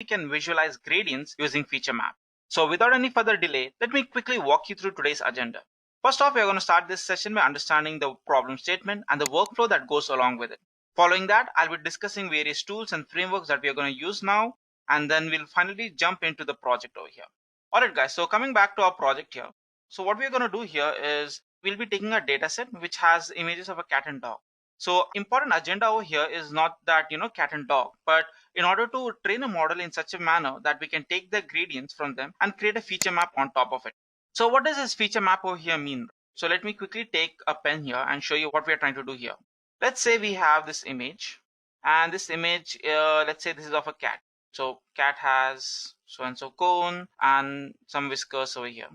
we can visualize gradients using feature map. So without any further delay, let me quickly walk you through today's agenda. First off, we are going to start this session by understanding the problem statement and the workflow that goes along with it. Following that, I'll be discussing various tools and frameworks that we are going to use now, and then we'll finally jump into the project over here. Alright guys, so coming back to our project here. So what we're going to do here is we'll be taking a data set which has images of a cat and dog. So important agenda over here is not that, cat and dog, but in order to train a model in such a manner that we can take the gradients from them and create a feature map on top of it. So what does this feature map over here mean? So let me quickly take a pen here and show you what we are trying to do here. Let's say we have this image, and this image, let's say this is of a cat. So cat has so and so cone and some whiskers over here.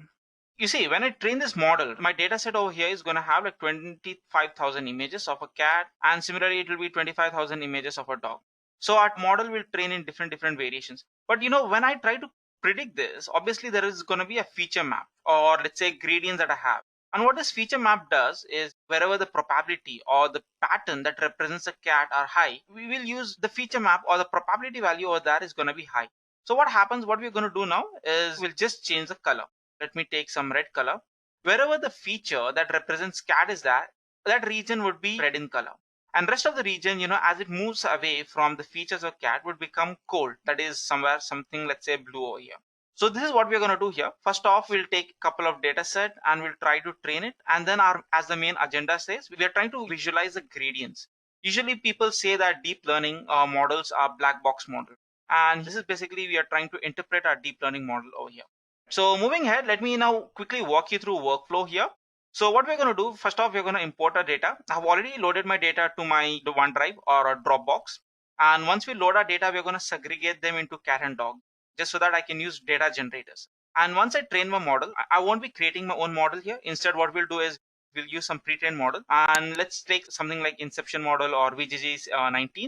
You see, when I train this model, my data set over here is going to have like 25,000 images of a cat, and similarly it will be 25,000 images of a dog. So our model will train in different variations. But when I try to predict this, obviously there is going to be a feature map, or let's say gradients that I have. And what this feature map does is wherever the probability or the pattern that represents a cat are high, we will use the feature map, or the probability value over there is going to be high. So what happens, what we're going to do now is we'll just change the color. Let me take some red color. Wherever the feature that represents cat is there, that region would be red in color. And rest of the region, as it moves away from the features of cat, would become cold. That is something, let's say blue over here. So this is what we're going to do here. First off, we'll take a couple of data set and we'll try to train it. And then as the main agenda says, we are trying to visualize the gradients. Usually people say that deep learning models are black box model. And this is basically, we are trying to interpret our deep learning model over here. So moving ahead, let me now quickly walk you through workflow here. So what we're going to do, first off, we're going to import our data. I've already loaded my data to my OneDrive or a Dropbox. And once we load our data, we're going to segregate them into cat and dog, just so that I can use data generators. And once I train my model, I won't be creating my own model here. Instead, what we'll do is we'll use some pre-trained model. And let's take something like Inception model or 𝐕GG19.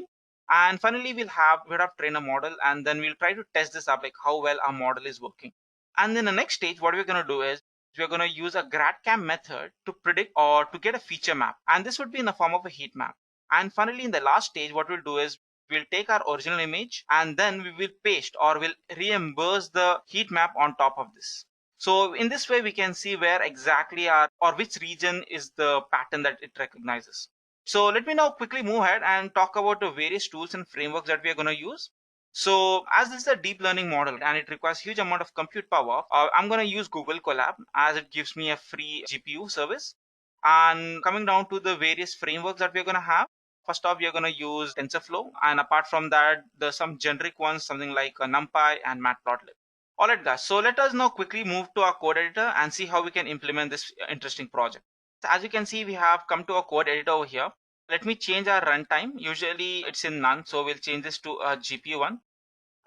And finally, we'll have trained a model, and then we'll try to test this up, like how well our model is working. And then the next stage, what we're going to do is we're going to use a Grad-CAM method to predict or to get a feature map. And this would be in the form of a heat map. And finally, in the last stage, what we'll do is we'll take our original image and then we will paste or we'll reimburse the heat map on top of this. So in this way, we can see where exactly which region is the pattern that it recognizes. So let me now quickly move ahead and talk about the various tools and frameworks that we are going to use. So as this is a deep learning model and it requires huge amount of compute power, I'm going to use Google Colab as it gives me a free GPU service. And coming down to the various frameworks that we're going to have, first off, we are going to use TensorFlow. And apart from that, there's some generic ones, something like NumPy and Matplotlib. Alright guys, so let us now quickly move to our code editor and see how we can implement this interesting project. So as you can see, we have come to our code editor over here. Let me change our runtime. Usually it's in none, so we'll change this to a GPU one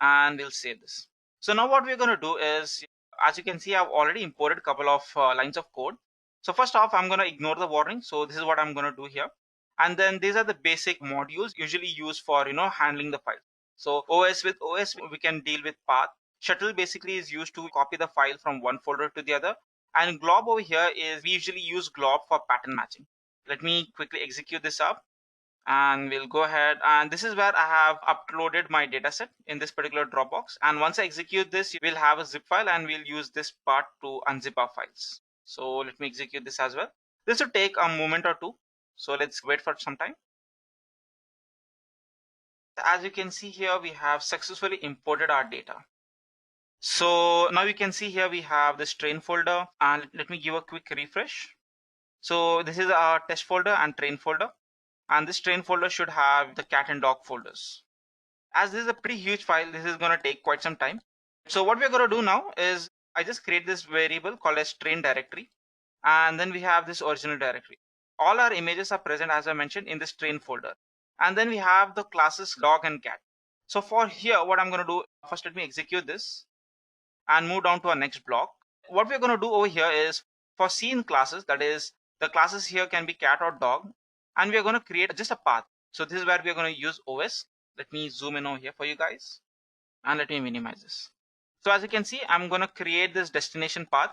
and we'll save this. So now what we're going to do is, as you can see, I've already imported a couple of lines of code. So first off, I'm going to ignore the warning. So this is what I'm going to do here. And then these are the basic modules usually used for, handling the file. So with OS, we can deal with path. Shuttle basically is used to copy the file from one folder to the other. And glob over here is, we usually use glob for pattern matching. Let me quickly execute this up and we'll go ahead, and this is where I have uploaded my dataset in this particular Dropbox. And once I execute this, we'll have a zip file and we'll use this part to unzip our files. So let me execute this as well. This will take a moment or two. So let's wait for some time. As you can see here, we have successfully imported our data. So now you can see here we have this train folder, and let me give a quick refresh. So this is our test folder and train folder, and this train folder should have the cat and dog folders. As this is a pretty huge file, this is going to take quite some time. So what we're going to do now is I just create this variable called as train directory, and then we have this original directory. All our images are present, as I mentioned, in this train folder, and then we have the classes dog and cat. So for here, what I'm going to do, first let me execute this and move down to our next block. What we're going to do over here is for scene classes, that is the classes here can be cat or dog, and we're going to create just a path. So this is where we're going to use OS. Let me zoom in over here for you guys and let me minimize this. So as you can see, I'm going to create this destination path.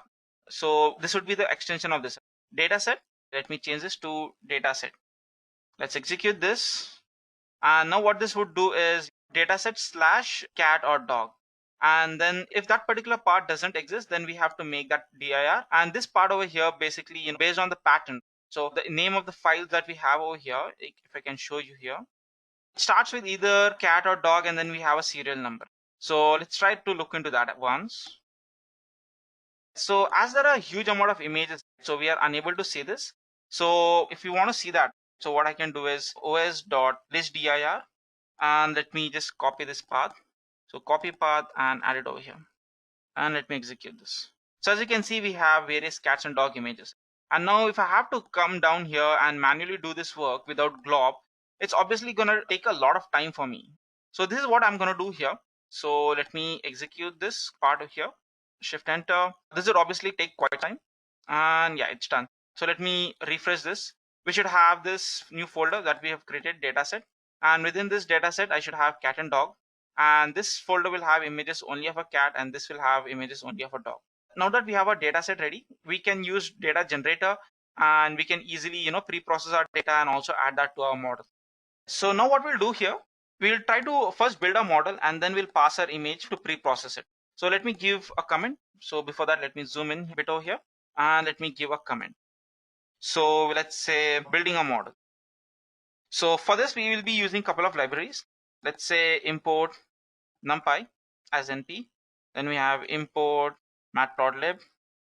So this would be the extension of this dataset. Let me change this to dataset. Let's execute this. And now what this would do is dataset slash cat or dog. And then if that particular part doesn't exist, then we have to make that dir, and this part over here basically, based on the pattern. So the name of the files that we have over here, if I can show you here, it starts with either cat or dog, and then we have a serial number. So let's try to look into that at once. So as there are a huge amount of images, so we are unable to see this. So if you want to see that, so what I can do is os.listdir, and let me just copy this path. So copy path and add it over here, and let me execute this. So as you can see, we have various cats and dog images. And now if I have to come down here and manually do this work without glob, it's obviously going to take a lot of time for me. So this is what I'm going to do here. So let me execute this part of here, shift enter. This would obviously take quite time, and yeah, it's done. So let me refresh this. We should have this new folder that we have created, dataset, and within this dataset I should have cat and dog, and this folder will have images only of a cat, and this will have images only of a dog. Now that we have our dataset ready, we can use data generator, and we can easily pre-process our data and also add that to our model. So now what we'll do here, we'll try to first build a model, and then we'll pass our image to pre-process it. So let me give a comment. So before that, let me zoom in a bit over here, and let me give a comment. So let's say building a model. So for this, we will be using a couple of libraries. Let's say import numpy as np. Then we have import matplotlib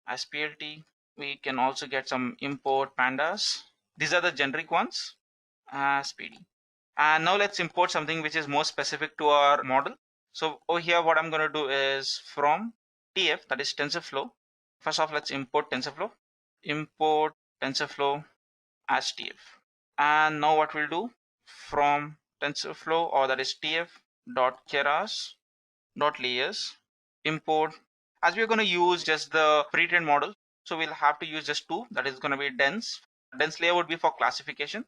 as plt. We can also get some import pandas. These are the generic ones as pd. And now let's import something which is more specific to our model. So over here, what I'm going to do is from tf, that is TensorFlow. First off, let's import TensorFlow. Import TensorFlow as tf. And now what we'll do, from TensorFlow, or that is tf.keras.layers, import, as we're going to use just the pre-trained model, so we'll have to use just two, that is going to be dense layer would be for classification,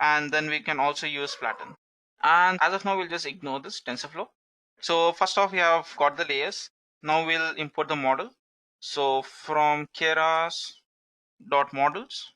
and then we can also use flatten. And as of now, we'll just ignore this TensorFlow. So first off, we have got the layers. Now we'll import the model. So from keras.models,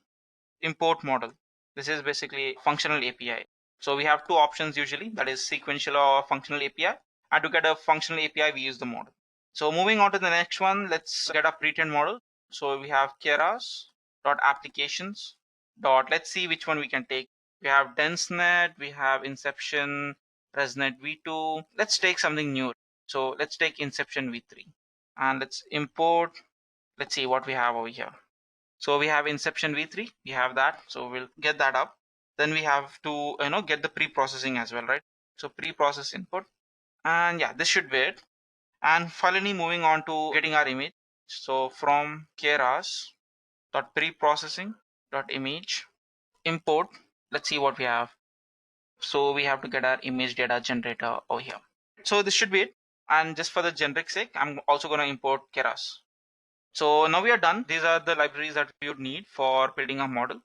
import model. This is basically functional API. So we have two options usually, that is sequential or functional API. And to get a functional API, we use the model. So moving on to the next one, let's get a pre-trained model. So we have keras.applications. Let's see which one we can take. We have DenseNet, we have Inception, ResNet v2. Let's take something new. So let's take Inception v3, and let's import. Let's see what we have over here. So we have Inception v3, we have that. So we'll get that up. Then we have to get the pre-processing as well, right? So pre-process input, and yeah, this should be it. And finally, moving on to getting our image. So from keras.preprocessing.image, import. Let's see what we have. So we have to get our image data generator over here. So this should be it. And just for the generic sake, I'm also going to import keras. So now we are done. These are the libraries that we would need for building a model,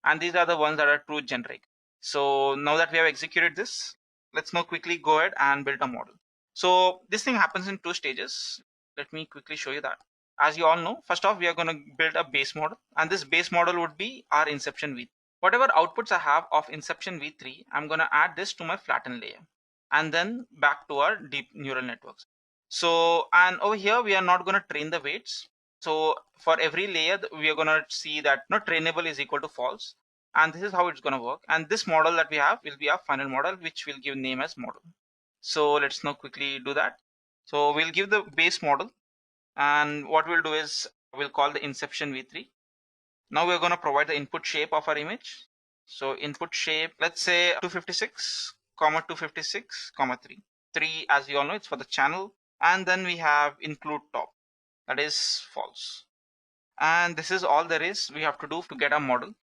and these are the ones that are true generic. So now that we have executed this, let's now quickly go ahead and build a model. So this thing happens in two stages. Let me quickly show you that. As you all know, first off, we are going to build a base model, and this base model would be our Inception v3. Whatever outputs I have of Inception v3, I'm going to add this to my flatten layer, and then back to our deep neural networks. So, and over here, we are not going to train the weights. So for every layer, we are going to see that not trainable is equal to false. And this is how it's going to work. And this model that we have will be our final model, which we'll give name as model. So let's now quickly do that. So we'll give the base model, and what we'll do is we'll call the Inception v3. Now we're going to provide the input shape of our image. So input shape, let's say 256, 256, 3. 3, as you all know, it's for the channel. And then we have include top, that is false. And this is all there is we have to do to get our model.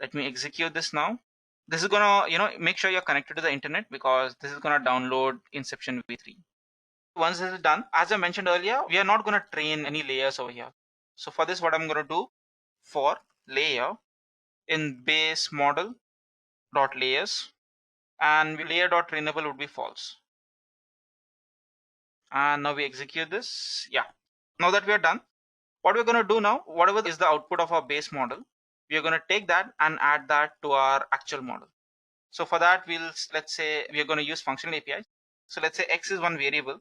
Let me execute this now. This is gonna make sure you're connected to the internet, because this is gonna download Inception v3. Once this is done, as I mentioned earlier, we are not gonna train any layers over here. So for this, what I'm gonna do, for layer in base model dot layers, and layer dot trainable would be false. And now we execute this. Yeah, now that we are done, what we're going to do now, whatever is the output of our base model, we are going to take that and add that to our actual model. So for that, let's say we are going to use functional API. So let's say X is one variable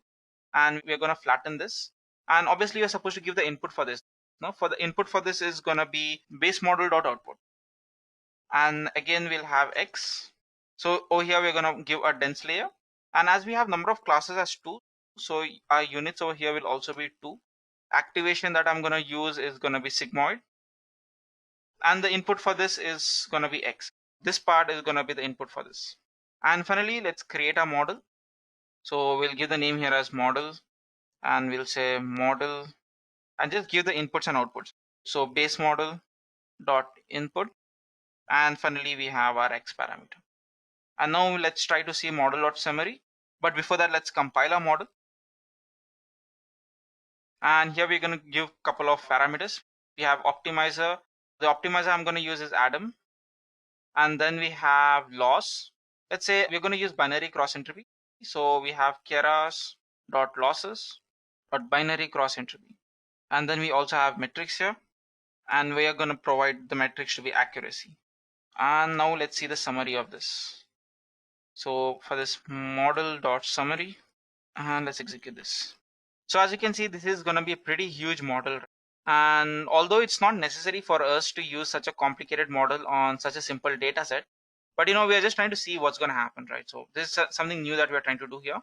and we are going to flatten this. And obviously you're supposed to give the input for this. No, for the input for this is going to be base model dot output. And again, we'll have X. So over here, we're going to give a dense layer. And as we have number of classes as 2, so our units over here will also be 2. Activation that I'm going to use is going to be sigmoid. And the input for this is going to be X. This part is going to be the input for this. And finally, let's create a model. So we'll give the name here as model, and we'll say model, and just give the inputs and outputs. So base model dot input, and finally we have our X parameter. And now let's try to see model dot summary. But before that, let's compile our model. And here we're going to give a couple of parameters. We have optimizer. The optimizer I'm going to use is Adam. And then we have loss. Let's say we're going to use binary cross entropy. So we have keras dot losses dot binary cross entropy. And then we also have metrics here. And we are going to provide the metrics to be accuracy. And now let's see the summary of this. So for this model dot summary, and let's execute this. So as you can see, this is going to be a pretty huge model. And although it's not necessary for us to use such a complicated model on such a simple data set, but we are just trying to see what's going to happen, right? So this is something new that we are trying to do here.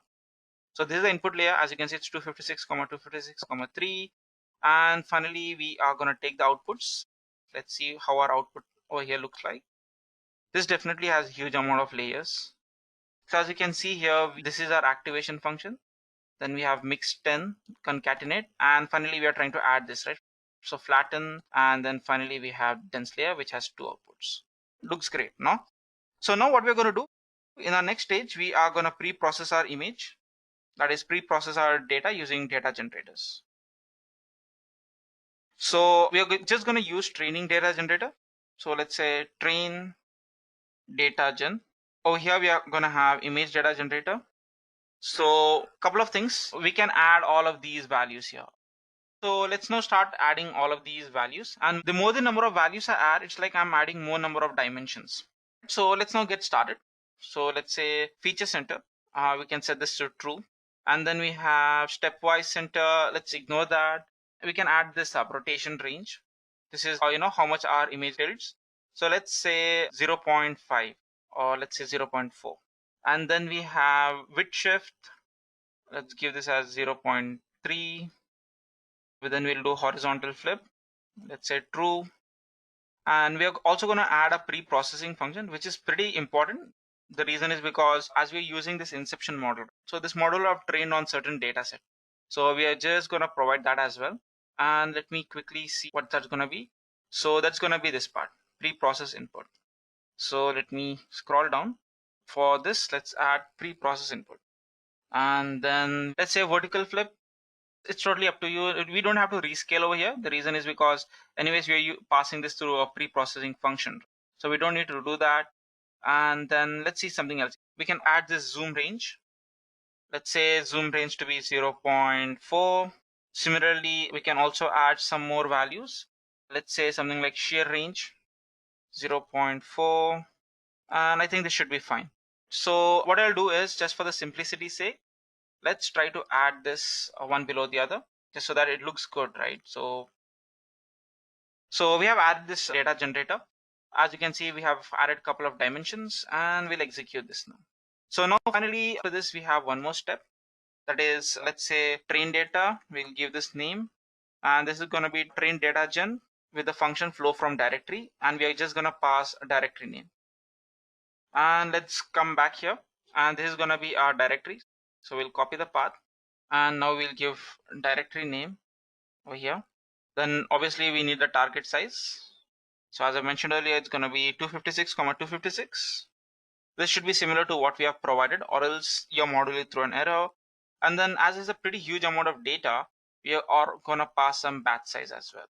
So this is the input layer. As you can see, it's 256, 256, 3. And finally, we are going to take the outputs. Let's see how our output over here looks like. This definitely has a huge amount of layers. So as you can see here, this is our activation function. Then we have mix 10, concatenate, and finally we are trying to add this, right? So flatten, and then finally we have dense layer, which has 2 outputs. Looks great, no? So now what we're going to do, in our next stage, we are going to pre-process our image. That is, pre-process our data using data generators. So we are just going to use training data generator. So let's say train data gen. Over here we are going to have image data generator. So couple of things, we can add all of these values here. So let's now start adding all of these values, and the more the number of values I add, it's like I'm adding more number of dimensions. So let's now get started. So let's say feature center, we can set this to true, and then we have stepwise center. Let's ignore that. We can add this rotation range. This is how much our image tilts. So let's say 0.5 or let's say 0.4. And then we have width shift. Let's give this as 0.3. Then we'll do horizontal flip. Let's say true. And we are also going to add a pre-processing function, which is pretty important. The reason is because as we're using this inception model, so this model are trained on certain data set. So we are just going to provide that as well. And let me quickly see what that's going to be. So that's going to be this part, pre-process input. So let me scroll down. For this, let's add pre-process input. And then let's say vertical flip. It's totally up to you. We don't have to rescale over here. The reason is because anyways, we are passing this through a pre-processing function. So we don't need to do that. And then let's see something else. We can add this zoom range. Let's say zoom range to be 0.4. Similarly, we can also add some more values. Let's say something like shear range, 0.4. And I think this should be fine. So what I'll do is, just for the simplicity's sake, let's try to add this one below the other, just so that it looks good, right? So we have added this data generator. As you can see, we have added a couple of dimensions, and we'll execute this now. So now finally, after this, we have one more step. That is, let's say train data. We'll give this name, and this is going to be train data gen with the function flow from directory, and we are just going to pass a directory name. And let's come back here, and this is going to be our directory. So we'll copy the path, and now we'll give directory name over here. Then obviously we need the target size. So as I mentioned earlier, it's going to be 256, 256. This should be similar to what we have provided, or else your model will throw an error. And then as is a pretty huge amount of data, we are going to pass some batch size as well.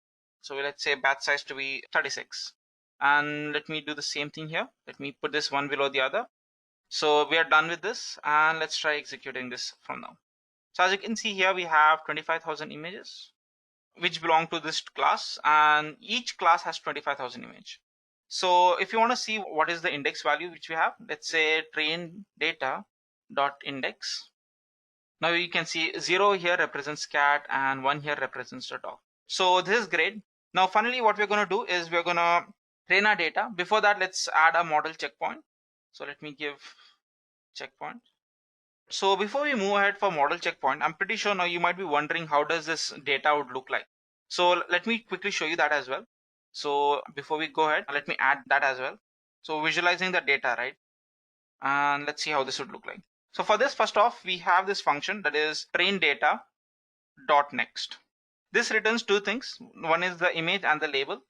So let's say batch size to be 36. And let me do the same thing here. Let me put this one below the other. So we are done with this, and let's try executing this from now. So as you can see here, we have 25,000 images which belong to this class, and each class has 25,000 images. So if you want to see what is the index value which we have, let's say train data dot index. Now you can see 0 here represents cat and 1 here represents the dog. So this is great. Now finally what we're going to do is we're going to train our data. Before that, let's add a model checkpoint. So let me give checkpoint. So before we move ahead for model checkpoint, I'm pretty sure now you might be wondering how does this data would look like. So let me quickly show you that as well. So before we go ahead, let me add that as well. So visualizing the data, right? And let's see how this would look like. So for this, first off, we have this function that is train data dot next. This returns two things. One is the image and the label.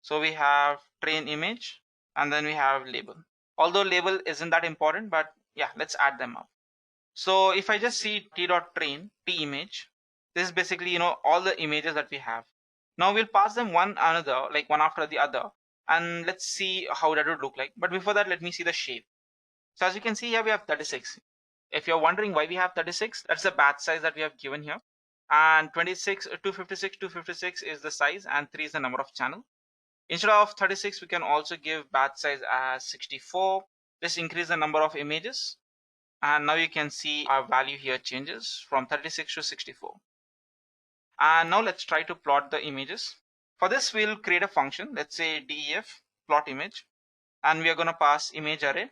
So we have train image and then we have label. Although label isn't that important, but yeah, let's add them up. So if I just see t.train t image, this is basically, all the images that we have. Now we'll pass them one another, like one after the other, and let's see how that would look like. But before that, let me see the shape. So as you can see here, we have 36. If you're wondering why we have 36, that's the batch size that we have given here. And 256 is the size and 3 is the number of channel. Instead of 36, we can also give batch size as 64. Just increase the number of images. And now you can see our value here changes from 36 to 64. And now let's try to plot the images. For this, we'll create a function. Let's say def plot image. And we are going to pass image array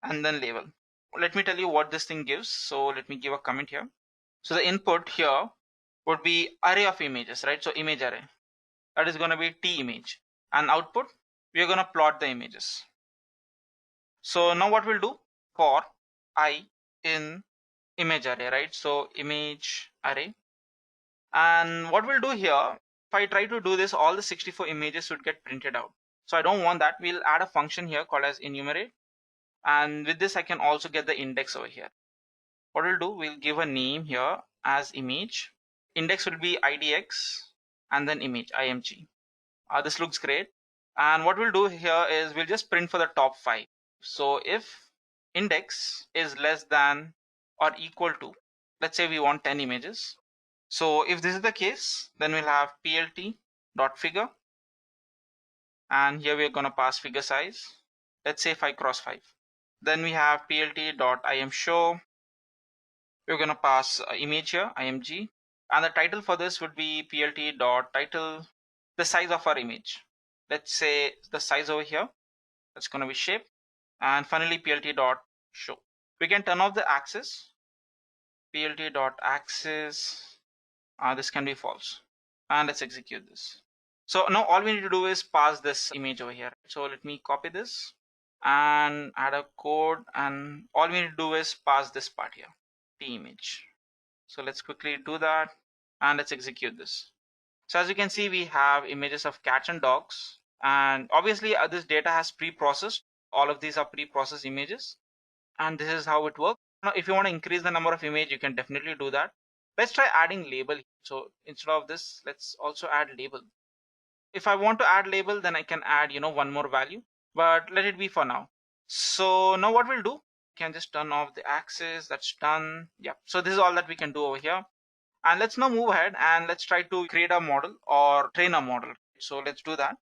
and then label. Let me tell you what this thing gives. So let me give a comment here. So the input here would be array of images, right? So image array. That is going to be t image. And output, we are going to plot the images. So now what we'll do for I in image array, right? So image array. And what we'll do here, if I try to do this, all the 64 images would get printed out. So I don't want that. We'll add a function here called as enumerate. And with this, I can also get the index over here. What we'll do, we'll give a name here as image. Index will be idx and then image, img. This looks great. And what we'll do here is we'll just print for the top 5. So if index is less than or equal to, let's say we want 10 images. So if this is the case, then we'll have plt.figure. And here we're going to pass figure size. Let's say 5 cross 5. Then we have plt.imshow. We're going to pass image here, img. And the title for this would be plt.title, the size of our image. Let's say the size over here. That's going to be shape. And finally plt.show. We can turn off the axis. plt.axis. This can be false. And let's execute this. So now all we need to do is pass this image over here. So let me copy this and add a code, and all we need to do is pass this part here, t image. So let's quickly do that and let's execute this. So as you can see, we have images of cats and dogs, and obviously this data has pre-processed. All of these are pre-processed images, and this is how it works. Now if you want to increase the number of images, you can definitely do that. Let's try adding label. So instead of this, let's also add label. If I want to add label, then I can add, one more value, but let it be for now. So now what we'll do, we can just turn off the axis. That's done. Yeah. So this is all that we can do over here. And let's now move ahead and let's try to create a model or train a model. So let's do that.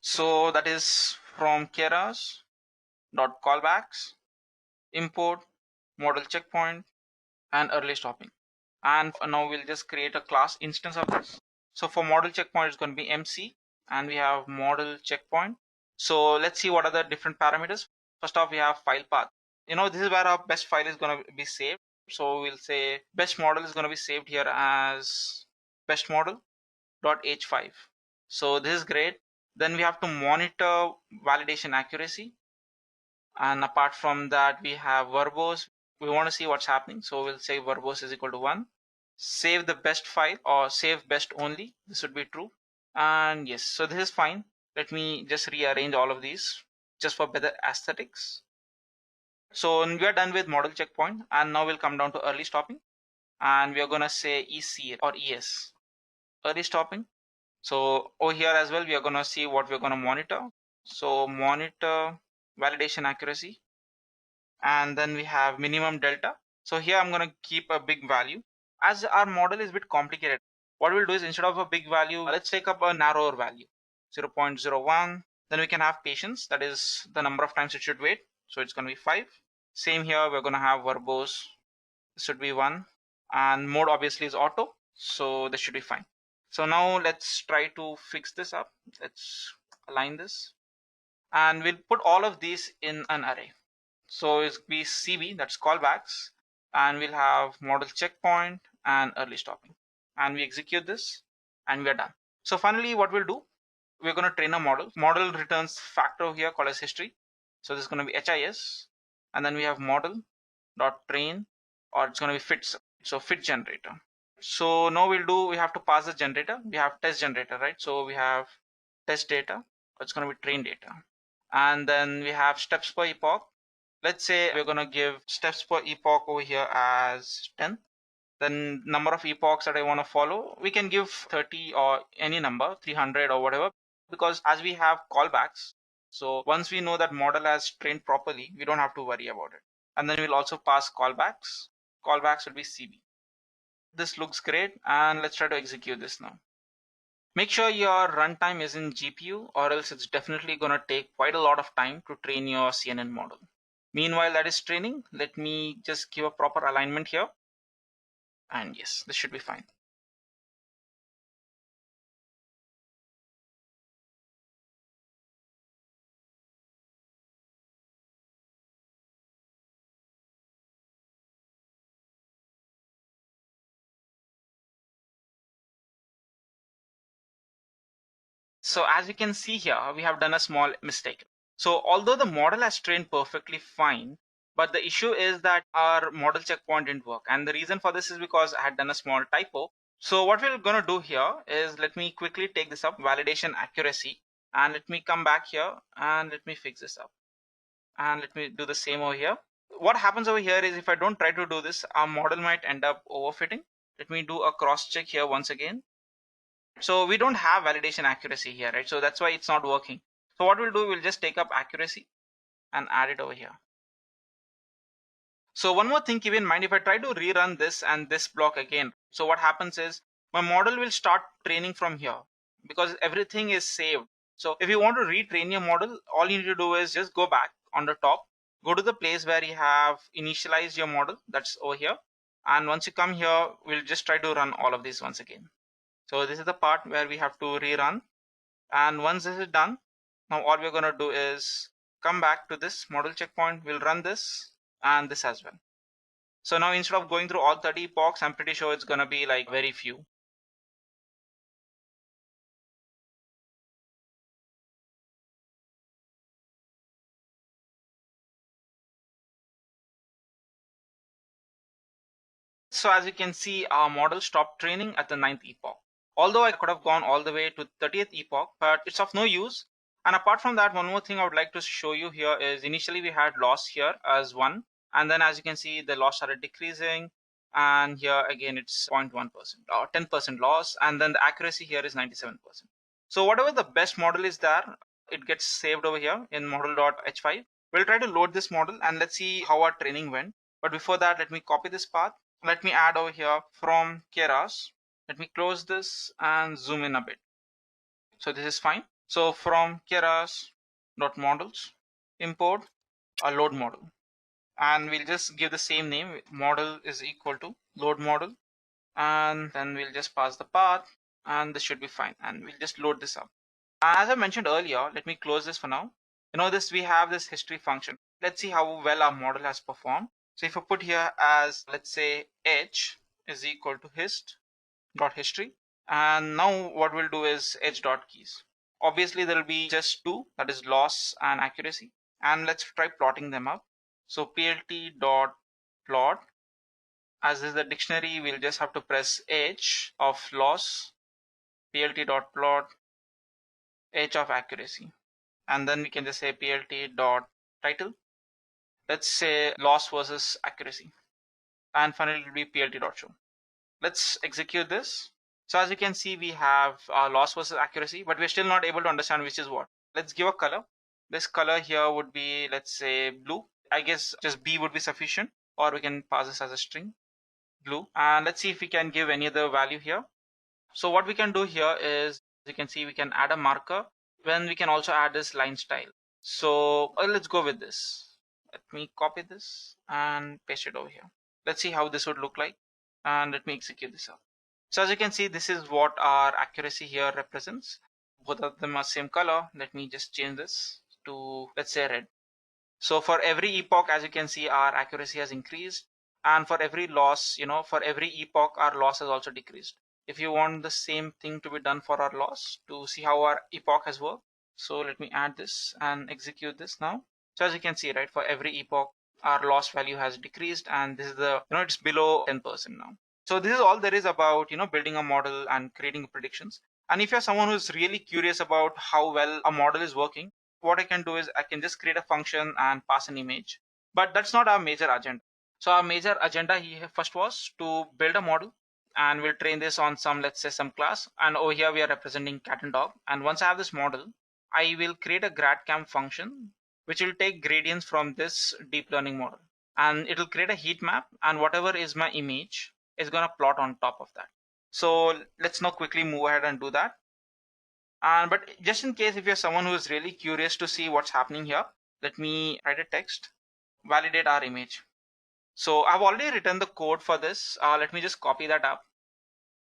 So that is from keras.callbacks, import model checkpoint and early stopping. And now we'll just create a class instance of this. So for model checkpoint, it's going to be MC, and we have model checkpoint. So let's see what are the different parameters. First off, we have file path. This is where our best file is going to be saved. So we'll say best model is going to be saved here as best model.h5. So this is great. Then we have to monitor validation accuracy. And apart from that, we have verbose. We want to see what's happening. So we'll say verbose is equal to 1. Save the best file or save best only. This would be true. And yes, so this is fine. Let me just rearrange all of these just for better aesthetics. So we are done with model checkpoint, and now we'll come down to early stopping, and we are going to say EC or ES, early stopping. So over here as well, we are going to see what we're going to monitor. So monitor validation accuracy, and then we have minimum delta. So here I'm going to keep a big value. As our model is a bit complicated, what we'll do is instead of a big value, let's take up a narrower value, 0.01. Then we can have patience, that is the number of times it should wait. So it's going to be 5. Same here, we're going to have verbose. This should be 1. And mode obviously is auto. So this should be fine. So now let's try to fix this up. Let's align this. And we'll put all of these in an array. So it's be CB, that's callbacks. And we'll have model checkpoint and early stopping. And we execute this and we're done. So finally what we'll do, we're going to train a model. Model returns factor over here called as history. So this is going to be HIS. And then we have model dot train, or it's going to be fits. So fit generator. So now we have to pass the generator. We have test generator, right? So we have test data. It's going to be train data. And then we have steps per epoch. Let's say we're going to give steps per epoch over here as 10. Then number of epochs that I want to follow, we can give 30 or any number, 300 or whatever, because as we have callbacks, so once we know that model has trained properly, we don't have to worry about it. And then we'll also pass callbacks. Callbacks will be CB. This looks great, and let's try to execute this now. Make sure your runtime is in GPU, or else it's definitely going to take quite a lot of time to train your CNN model. Meanwhile that is training, let me just give a proper alignment here. And yes, this should be fine. So as you can see here, we have done a small mistake. So although the model has trained perfectly fine, but the issue is that our model checkpoint didn't work. And the reason for this is because I had done a small typo. So what we're going to do here is, let me quickly take this up, validation accuracy, and let me come back here and let me fix this up. And let me do the same over here. What happens over here is, if I don't try to do this, our model might end up overfitting. Let me do a cross check here once again. So we don't have validation accuracy here, right? So that's why it's not working. So what we'll do, we'll just take up accuracy and add it over here. So one more thing, keep in mind, if I try to rerun this and this block again, so what happens is my model will start training from here because everything is saved. So if you want to retrain your model, all you need to do is just go back on the top, go to the place where you have initialized your model, that's over here. And once you come here, we'll just try to run all of these once again. So this is the part where we have to rerun. And once this is done, now all we're going to do is come back to this model checkpoint. We'll run this and this as well. So now instead of going through all 30 epochs, I'm pretty sure it's going to be like very few. So as you can see, our model stopped training at the 9th epoch. Although I could have gone all the way to 30th epoch, but it's of no use. And apart from that, one more thing I would like to show you here is, initially we had loss here as 1. And then as you can see, the loss started decreasing. And here again, it's 0.1% or 10% loss. And then the accuracy here is 97%. So whatever the best model is there, it gets saved over here in model.h5. We'll try to load this model and let's see how our training went. But before that, let me copy this path. Let me add over here from Keras. Let me close this and zoom in a bit. So this is fine. So from Keras.models, import a load model. And we'll just give the same name. Model is equal to load model. And then we'll just pass the path and this should be fine. And we'll just load this up. As I mentioned earlier, let me close this for now. You know this, we have this history function. Let's see how well our model has performed. So if I put here as, let's say, h is equal to hist.history, and now what we'll do is h.keys. Obviously there will be just two, that is loss and accuracy, and let's try plotting them up. So plt.plot, as is the dictionary, we'll just have to press h of loss, plt.plot h of accuracy, and then we can just say plt.title. Let's say loss versus accuracy, and finally it will be plt.show. Let's execute this. So as you can see, we have loss versus accuracy, but we're still not able to understand which is what. Let's give a color. This color here would be, let's say, blue. I guess just B would be sufficient, or we can pass this as a string, blue. And let's see if we can give any other value here. So what we can do here is, you can see we can add a marker Then we can also add this line style. So let's go with this. Let me copy this and paste it over here. Let's see how this would look like, and let me execute this up. So as you can see, this is what our accuracy here represents. Both of them are same color. Let me just change this to, let's say, red. So for every epoch, as you can see, our accuracy has increased, and for every loss, for every epoch, our loss has also decreased. If you want the same thing to be done for our loss, to see how our epoch has worked, so let me add this and execute this now. So as you can see, right, for every epoch, our loss value has decreased, and this is the, it's below 10% now. So this is all there is about, building a model and creating predictions. And if you're someone who's really curious about how well a model is working, what I can do is I can just create a function and pass an image. But that's not our major agenda. So our major agenda here first was to build a model, and we'll train this on some, let's say, some class. And over here we are representing cat and dog. And once I have this model, I will create a Grad-CAM function which will take gradients from this deep learning model, and it will create a heat map, and whatever is my image is going to plot on top of that. So let's now quickly move ahead and do that. But just in case if you're someone who is really curious to see what's happening here, let me write a text, validate our image. So I've already written the code for this. Let me just copy that up.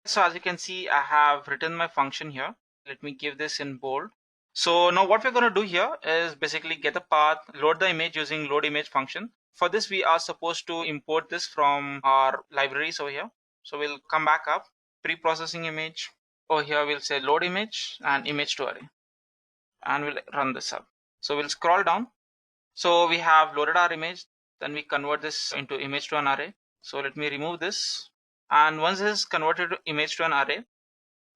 So as you can see, I have written my function here. Let me give this in bold. So now what we're going to do here is basically get the path, load the image using load image function. For this, we are supposed to import this from our libraries over here. So we'll come back up, pre-processing image. Over here, we'll say load image and image to array, and we'll run this up. So we'll scroll down. So we have loaded our image. Then we convert this into image to an array. So let me remove this. And once this is converted to image to an array,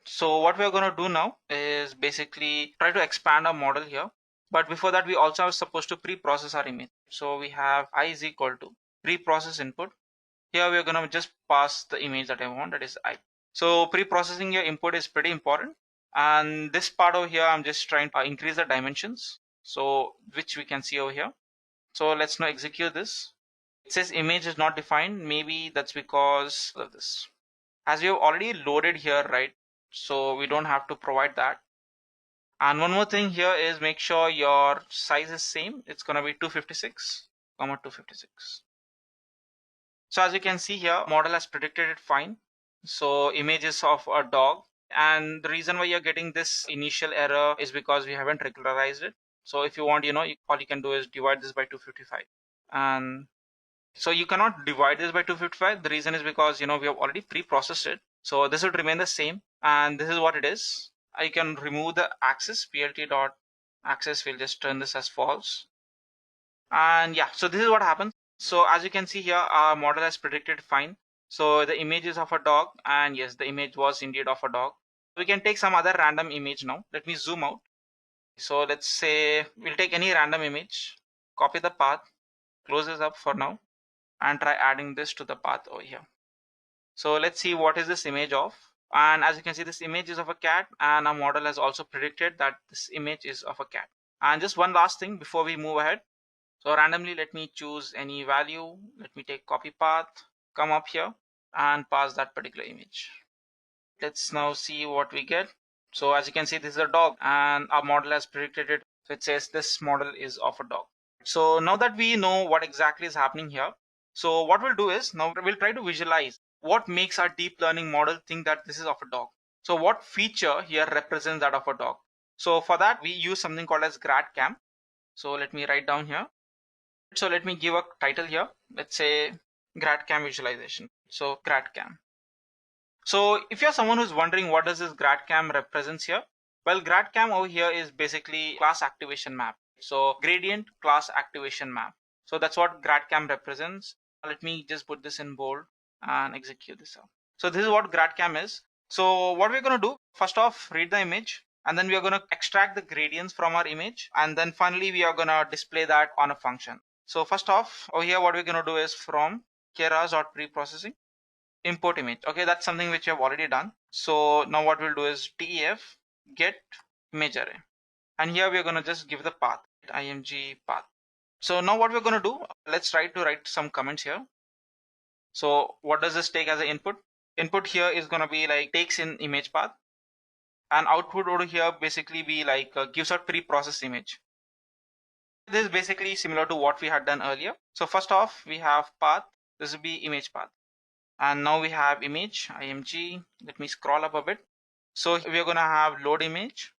so what we're going to do now is basically try to expand our model here. But before that, we also are supposed to pre-process our image. So we have I is equal to pre-process input. Here we're going to just pass the image that I want, that is I. So pre-processing your input is pretty important. And this part over here, I'm just trying to increase the dimensions, so which we can see over here. So let's now execute this. It says image is not defined. Maybe that's because of this. As we have already loaded here, right? So we don't have to provide that. And one more thing here is make sure your size is same. It's going to be 256, 256. So as you can see here, model has predicted it fine. So images of a dog. And the reason why you're getting this initial error is because we haven't regularized it. So if you want, all you can do is divide this by 255. And so you cannot divide this by 255. The reason is because, we have already pre-processed it. So this would remain the same. And this is what it is. I can remove the axis, plt.axis. We'll just turn this as false. And yeah, so this is what happens. So as you can see here, our model has predicted fine. So the image is of a dog, and yes, the image was indeed of a dog. We can take some other random image now. Let me zoom out. So let's say we'll take any random image, copy the path, close this up for now, and try adding this to the path over here. So let's see what is this image of. And as you can see, this image is of a cat, and our model has also predicted that this image is of a cat. And just one last thing before we move ahead. So randomly, let me choose any value. Let me take copy path, come up here and pass that particular image. Let's now see what we get. So as you can see, this is a dog, and our model has predicted it. So it says this model is of a dog. So now that we know what exactly is happening here, so what we'll do is now we'll try to visualize what makes our deep learning model think that this is of a dog. So what feature here represents that of a dog? So for that, we use something called as Grad-CAM. So let me write down here. So let me give a title here. Let's say Grad-CAM visualization. So Grad-CAM. So if you're someone who's wondering what does this Grad-CAM represents here, well, Grad-CAM over here is basically class activation map. So gradient class activation map. So that's what Grad-CAM represents. Let me just put this in bold and execute this out. So this is what Grad-CAM is. So what we're going to do, first off, read the image, and then we are going to extract the gradients from our image, and then finally we are going to display that on a function. So first off, over here, what we're going to do is from keras.preprocessing, import image. Okay, that's something which you have already done. So now what we'll do is def get image array. And here we're going to just give the path, img path. So now what we're going to do, let's try to write some comments here. So what does this take as an input? Input here is going to be like takes in image path. and output over here basically be like gives out pre-processed image. This is basically similar to what we had done earlier. So first off, we have path. This will be image path, and now we have image img. Let me scroll up a bit. So we are going to have load image,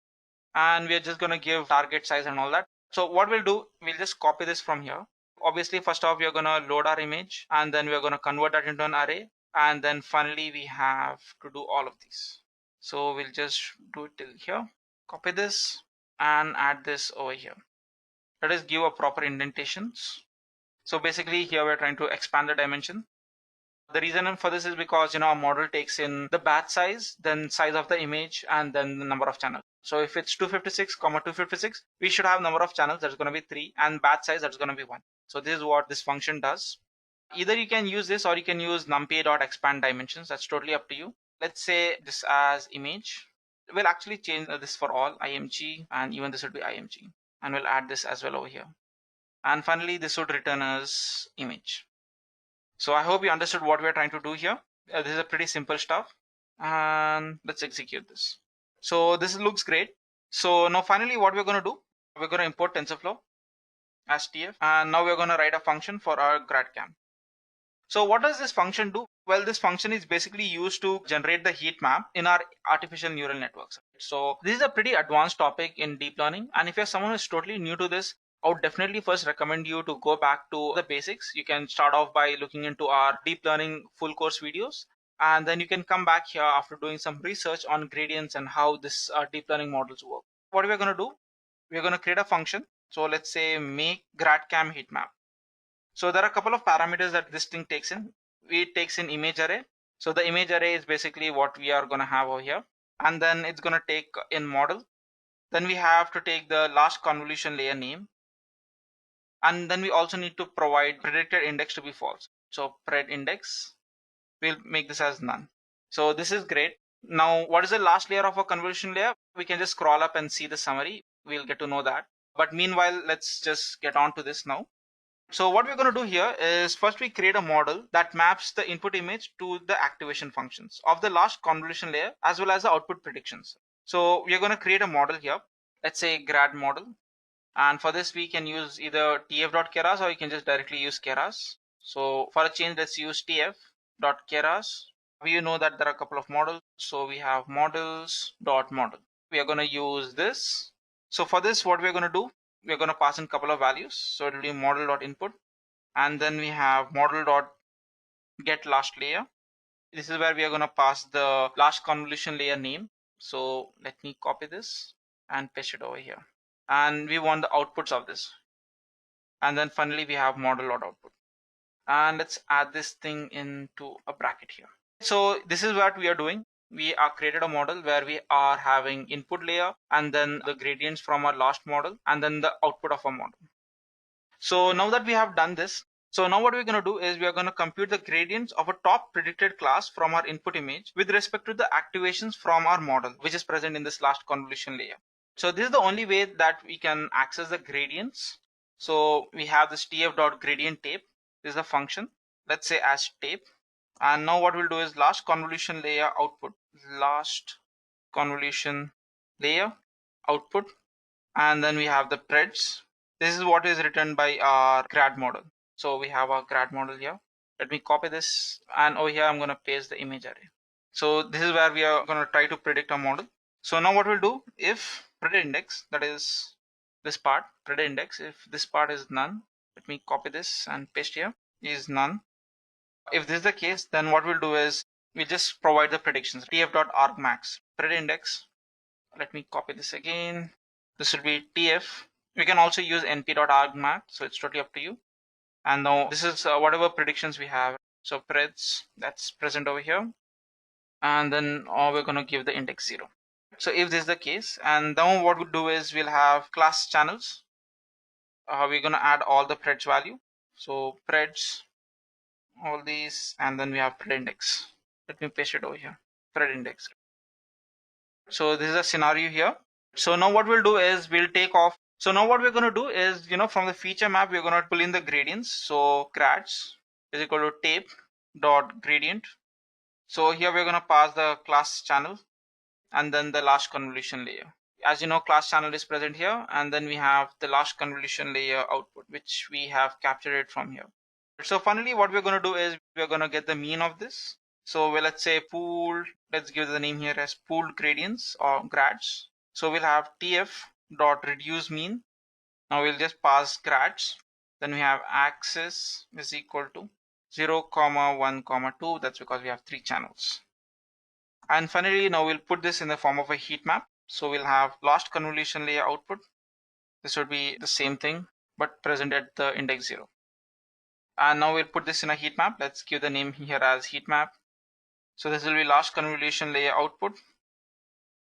and we are just going to give target size and all that. So what we'll do, we'll just copy this from here. Obviously, first off, we are going to load our image, and then we are going to convert that into an array, and then finally we have to do all of these. So we'll just do it till here. Copy this and add this over here. Let us give a proper indentations. So basically here we're trying to expand the dimension. The reason for this is because our model takes in the batch size, then size of the image, and then the number of channels. So if it's 256, 256, we should have number of channels, that's going to be 3, and batch size, that's going to be 1. So this is what this function does. Either you can use this or you can use numpy.expand dimensions. That's totally up to you. Let's say this as image. We'll actually change this for all img, and even this would be img, and we'll add this as well over here. And finally this would return as image. So I hope you understood what we're trying to do here. This is a pretty simple stuff, and let's execute this. So this looks great. So now finally what we're going to do, we're going to import TensorFlow as TF, and now we're going to write a function for our Grad-CAM. So what does this function do? Well, this function is basically used to generate the heat map in our artificial neural networks. So this is a pretty advanced topic in deep learning, and if you're someone who's totally new to this, I would definitely first recommend you to go back to the basics. You can start off by looking into our deep learning full course videos, and then you can come back here after doing some research on gradients and how this deep learning models work. What we're going to do, we're going to create a function. So let's say make Grad-CAM heat map. So there are a couple of parameters that this thing takes in. It takes in image array. So the image array is basically what we are going to have over here, and then it's going to take in model. Then we have to take the last convolution layer name, and then we also need to provide predicted index to be false. So pred index, we'll make this as none. So this is great. Now what is the last layer of a convolution layer? We can just scroll up and see the summary. We'll get to know that, but meanwhile let's just get on to this now. So what we're going to do here is first we create a model that maps the input image to the activation functions of the last convolution layer as well as the output predictions. So we are going to create a model here. Let's say grad model, and for this we can use either tf.𝐤𝐻 or you can just directly use 𝐤𝐻. So for a change, let's use tf.𝐤𝐻. We know that there are a couple of models, so we have models.model. We are going to use this. So for this, what we're going to do, we're going to pass in a couple of values. So it will be model.input, and then we have model.get last layer. This is where we are going to pass the last convolution layer name. So let me copy this and paste it over here, and we want the outputs of this. And then finally we have model.output, and let's add this thing into a bracket here. So this is what we are doing. We are created a model where we are having input layer and then the gradients from our last model and then the output of a model. So now that we have done this, so now what we're going to do is we are going to compute the gradients of a top predicted class from our input image with respect to the activations from our model, which is present in this last convolution layer. So this is the only way that we can access the gradients. So we have this tf.gradient tape. This is a function. Let's say as tape. And now what we'll do is last convolution layer output, last convolution layer output, and then we have the preds. This is what is written by our grad model. So we have our grad model here. Let me copy this, and over here I'm going to paste the image array. So this is where we are going to try to predict a model. So now what we'll do, if pred index, that is this part, pred index, if this part is none, let me copy this and paste here, is none. If this is the case, then what we'll do is we'll just provide the predictions. tf.argmax pred index. Let me copy this again. This will be tf. We can also use np.argmax, so it's totally up to you. And now this is whatever predictions we have. So preds, that's present over here, and then we're going to give the index 0. So if this is the case, and now what we'll do is we'll have class channels. We're going to add all the preds value. So preds, all these, and then we have pred index. Let me paste it over here, pred index. So this is a scenario here. So now what we'll do is we'll take off. So now what we're going to do is, from the feature map, we're going to pull in the gradients. So grads is equal to tape dot gradient. So here we're going to pass the class channel. and then the last convolution layer. As you know, class channel is present here, and then we have the last convolution layer output, which we have captured it from here. So finally, what we're going to do is we're going to get the mean of this. So let's say pooled, let's give the name here as pooled gradients or grads. So we'll have tf dot reduce mean. Now we'll just pass grads. Then we have axis is equal to 0, 1, 2. That's because we have 3 channels. And finally, now we'll put this in the form of a heat map. So we'll have last convolution layer output. This would be the same thing, but present at the index 0. And now we'll put this in a heat map. Let's give the name here as heat map. So this will be last convolution layer output.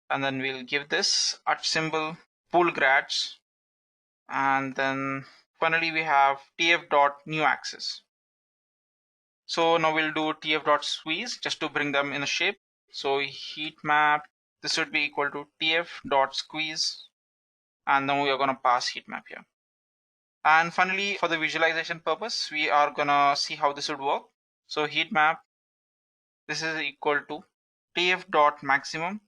And then we'll give this at symbol pool grads. And then finally we have tf dot new axis. So now we'll do tf dot squeeze just to bring them in a shape. So heat map, this would be equal to tf dot squeeze, and then we are going to pass heat map here. And finally, for the visualization purpose, we are going to see how this would work. So heat map, this is equal to tf dot maximum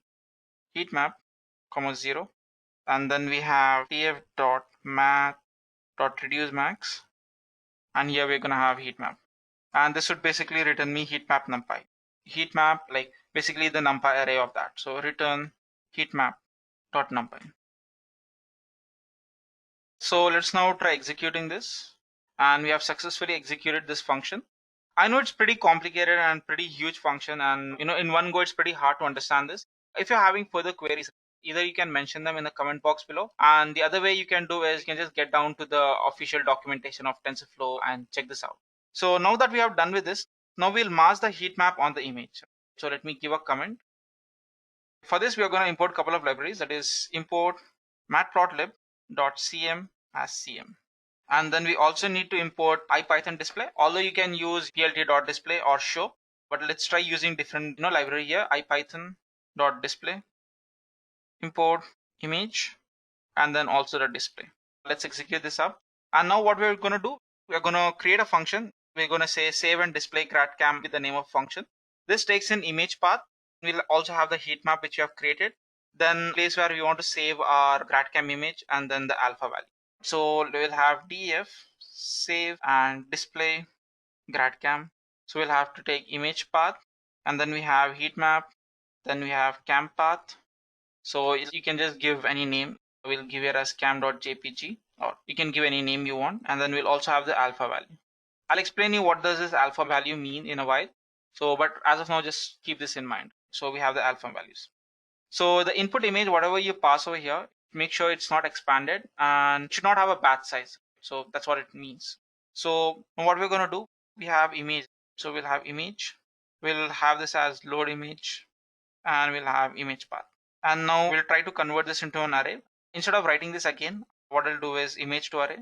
heat map, 0, and then we have tf dot math dot reduce max, and here we're going to have heat map, and this would basically return me heat map numpy. Heat map, like basically the numpy array of that. So return heat map dot numpy. So let's now try executing this, and we have successfully executed this function. I know it's pretty complicated and pretty huge function, and in one go it's pretty hard to understand this. If you're having further queries, either you can mention them in the comment box below, and the other way you can do is you can just get down to the official documentation of TensorFlow and check this out. So now that we have done with this, now we'll mask the heat map on the image. So let me give a comment. For this, we are going to import a couple of libraries. That is import matplotlib.cm as cm. And then we also need to import IPython display, although you can use plt.display or show, but let's try using different library here. IPython.display, import image, and then also the display. Let's execute this up. And now what we're going to do, we're going to create a function. We're going to say save and display Grad-CAM with the name of function. This takes an image path. We'll also have the heat map which we have created. Then place where we want to save our Grad-CAM image and then the alpha value. So we'll have df save and display Grad-CAM. So we'll have to take image path, and then we have heat map, then we have cam path. So you can just give any name. We'll give it as cam.jpg, or you can give any name you want, and then we'll also have the alpha value. I'll explain you what does this alpha value mean in a while. So but as of now, just keep this in mind. So we have the alpha values. So the input image, whatever you pass over here, make sure it's not expanded and it should not have a batch size. So that's what it means. So what we're going to do, we have image. So we'll have image. We'll have this as load image, and we'll have image path. And now we'll try to convert this into an array. Instead of writing this again, what I'll do is image to array,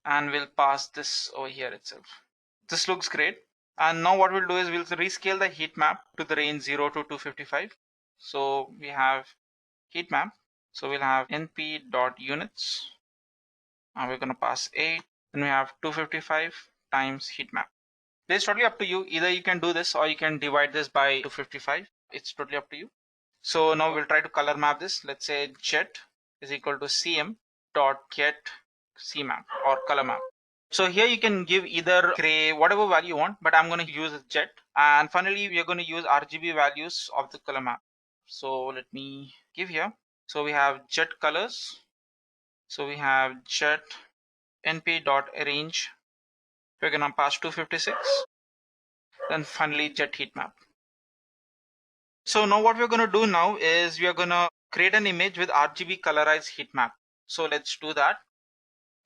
and we'll pass this over here itself. This looks great. And now what we'll do is we'll rescale the heat map to the range 0 to 255. So we have heat map. So we'll have np.units, and we're going to pass 8. Then we have 255 times heat map. This is totally up to you. Either you can do this or you can divide this by 255. It's totally up to you. So now we'll try to color map this. Let's say jet is equal to cm dot get cmap or color map. So here you can give either gray, whatever value you want, but I'm going to use jet. And finally, we are going to use RGB values of the color map. So let me give here. So we have jet colors. So we have jet np.arrange. We're going to pass 256. Then finally jet heat map. So now what we're going to do now is we are going to create an image with RGB colorized heat map. So let's do that.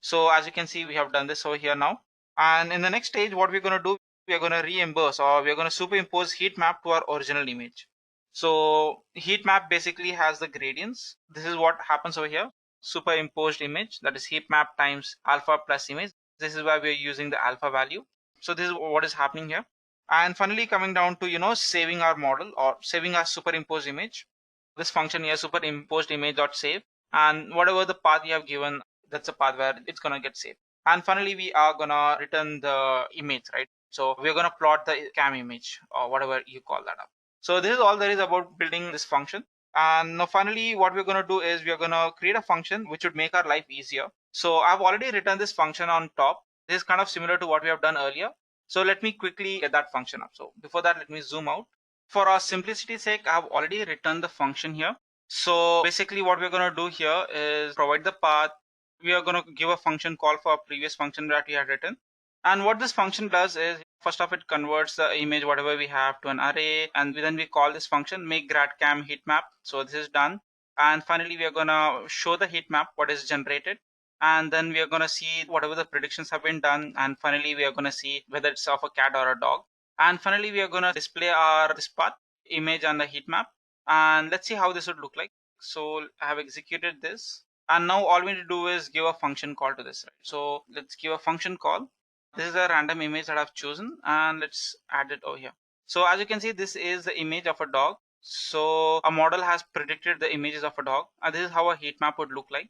So as you can see, we have done this over here now. And in the next stage, what we're going to do, we are going to reimburse, or we're going to superimpose heat map to our original image. So heat map basically has the gradients. This is what happens over here. Superimposed image, that is heat map times alpha plus image. This is why we are using the alpha value. So this is what is happening here. And finally coming down to saving our model or saving our superimposed image. This function here, superimposed image.save, and whatever the path you have given, that's the path where it's gonna get saved. And finally we are gonna return the image, right? So we're gonna plot the cam image or whatever you call that up. So this is all there is about building this function. And now finally, what we're going to do is we're going to create a function which would make our life easier. So I've already written this function on top. This is kind of similar to what we have done earlier. So let me quickly get that function up. So before that, let me zoom out. For our simplicity's sake, I've already written the function here. So basically what we're going to do here is provide the path. We are going to give a function call for our previous function that we had written. And what this function does is, first off, it converts the image, whatever we have, to an array. And then we call this function make Grad-CAM heat map. So this is done. And finally, we are going to show the heat map, what is generated. And then we are going to see whatever the predictions have been done. And finally, we are going to see whether it's of a cat or a dog. And finally, we are going to display our this path image and the heat map. And let's see how this would look like. So I have executed this. And now all we need to do is give a function call to this. Right? So let's give a function call. This is a random image that I've chosen, and let's add it over here. So as you can see, this is the image of a dog. So a model has predicted the images of a dog, and this is how a heat map would look like.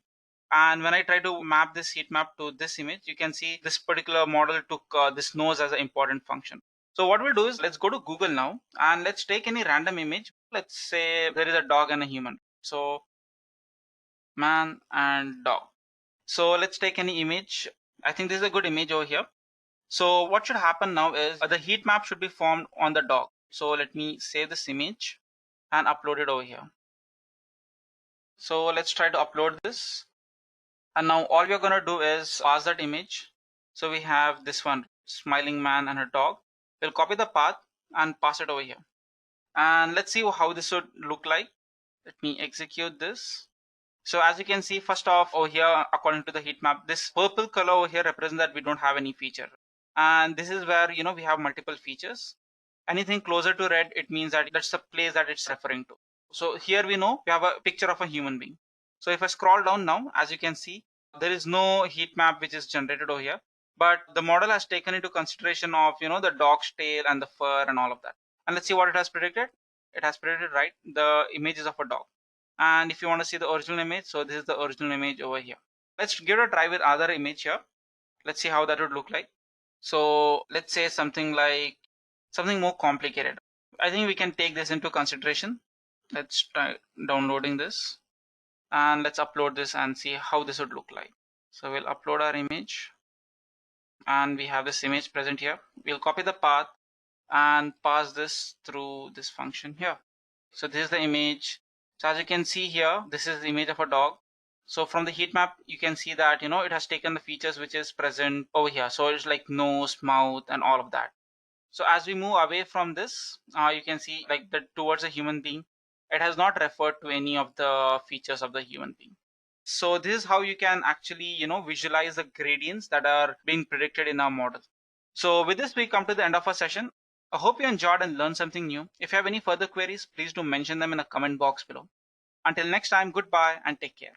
And when I try to map this heat map to this image, you can see this particular model took this nose as an important function. So what we'll do is let's go to Google now, and let's take any random image. Let's say there is a dog and a human. So man and dog. So let's take any image. I think this is a good image over here. So what should happen now is the heat map should be formed on the dog. So let me save this image and upload it over here. So let's try to upload this. And now all we're going to do is pass that image. So we have this one, smiling man and a dog. We'll copy the path and pass it over here. And let's see how this would look like. Let me execute this. So as you can see, first off over here, according to the heat map, this purple color over here represents that we don't have any feature. And this is where, we have multiple features. Anything closer to red, it means that that's the place that it's referring to. So here we know we have a picture of a human being. So if I scroll down now, as you can see, there is no heat map which is generated over here. But the model has taken into consideration of, the dog's tail and the fur and all of that. And let's see what it has predicted. It has predicted, right, the images of a dog. And if you want to see the original image, so this is the original image over here. Let's give it a try with other image here. Let's see how that would look like. So let's say something more complicated. I think we can take this into consideration. Let's try downloading this and let's upload this and see how this would look like. So we'll upload our image and we have this image present here. We'll copy the path and pass this through this function here. So this is the image. So as you can see here, this is the image of a dog. So from the heat map, you can see that, it has taken the features which is present over here. So it's like nose, mouth, and all of that. So as we move away from this, you can see like towards a human being, it has not referred to any of the features of the human being. So this is how you can actually, visualize the gradients that are being predicted in our model. So with this, we come to the end of our session. I hope you enjoyed and learned something new. If you have any further queries, please do mention them in the comment box below. Until next time, goodbye and take care.